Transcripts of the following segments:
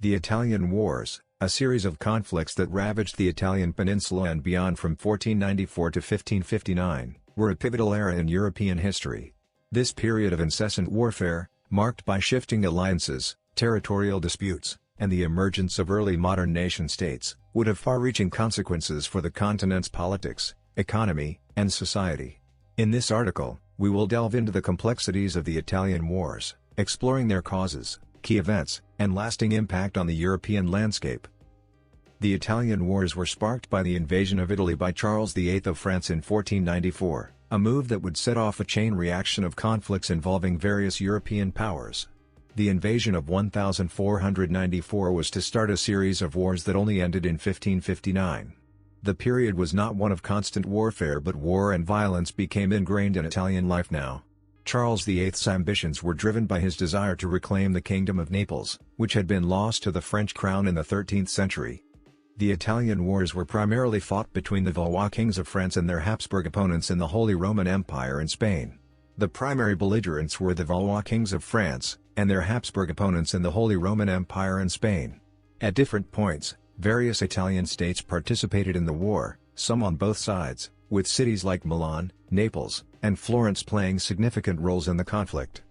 The Italian Wars, a series of conflicts that ravaged the Italian Peninsula and beyond from 1494 to 1559, were a pivotal era in European history. This period of incessant warfare, marked by shifting alliances, territorial disputes, and the emergence of early modern nation-states, would have far-reaching consequences for the continent's politics, economy, and society. In this article, we will delve into the complexities of the Italian Wars, exploring their causes, key events, and lasting impact on the European landscape. The Italian Wars were sparked by the invasion of Italy by Charles VIII of France in 1494, a move that would set off a chain reaction of conflicts involving various European powers. The invasion of 1494 was to start a series of wars that only ended in 1559. The period was not one of constant warfare, but war and violence became ingrained in Italian life now. Charles VIII's ambitions were driven by his desire to reclaim the Kingdom of Naples, which had been lost to the French crown in the 13th century. The Italian Wars were primarily fought between the Valois kings of France and their Habsburg opponents in the Holy Roman Empire and Spain. The primary belligerents were the Valois kings of France, and their Habsburg opponents in the Holy Roman Empire and Spain. At different points, various Italian states participated in the war, some on both sides, with cities like Milan, Naples, and Florence playing significant roles in the conflict.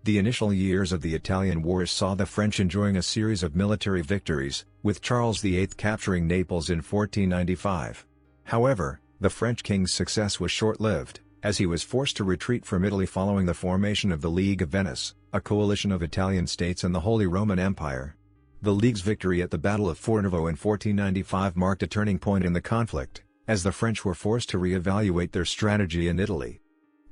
The initial years of the Italian Wars saw the French enjoying a series of military victories, with Charles VIII capturing Naples in 1495. However, the French king's success was short-lived, as he was forced to retreat from Italy following the formation of the League of Venice, a coalition of Italian states and the Holy Roman Empire. The League's victory at the Battle of Fornovo in 1495 marked a turning point in the conflict, as the French were forced to re-evaluate their strategy in Italy.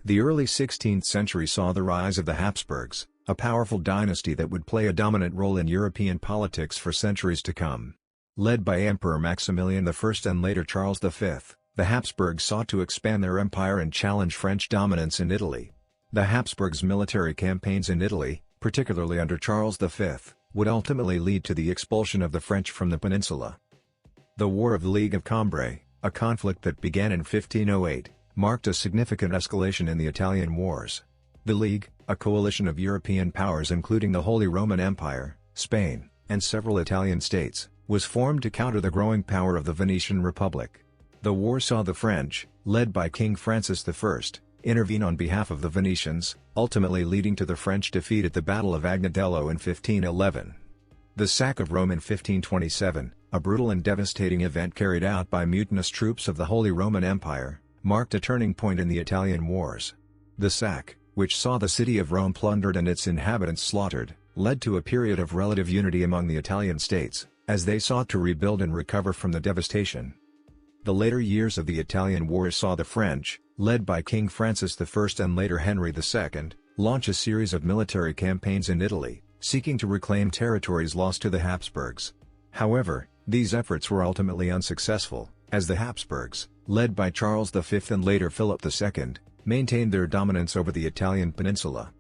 The early 16th century saw the rise of the Habsburgs, a powerful dynasty that would play a dominant role in European politics for centuries to come. Led by Emperor Maximilian I and later Charles V, the Habsburgs sought to expand their empire and challenge French dominance in Italy. The Habsburgs' military campaigns in Italy, particularly under Charles V, would ultimately lead to the expulsion of the French from the peninsula. The War of the League of Cambrai, a conflict that began in 1508, marked a significant escalation in the Italian Wars. The League, a coalition of European powers including the Holy Roman Empire, Spain, and several Italian states, was formed to counter the growing power of the Venetian Republic. The war saw the French, led by King Francis I, intervene on behalf of the Venetians, ultimately leading to the French defeat at the Battle of Agnadello in 1511. The sack of Rome in 1527, a brutal and devastating event carried out by mutinous troops of the Holy Roman Empire, marked a turning point in the Italian Wars. The sack, which saw the city of Rome plundered and its inhabitants slaughtered, led to a period of relative unity among the Italian states, as they sought to rebuild and recover from the devastation. The later years of the Italian Wars saw the French, led by King Francis I and later Henry II, launch a series of military campaigns in Italy, seeking to reclaim territories lost to the Habsburgs. However, these efforts were ultimately unsuccessful, as the Habsburgs, led by Charles V and later Philip II, maintained their dominance over the Italian peninsula.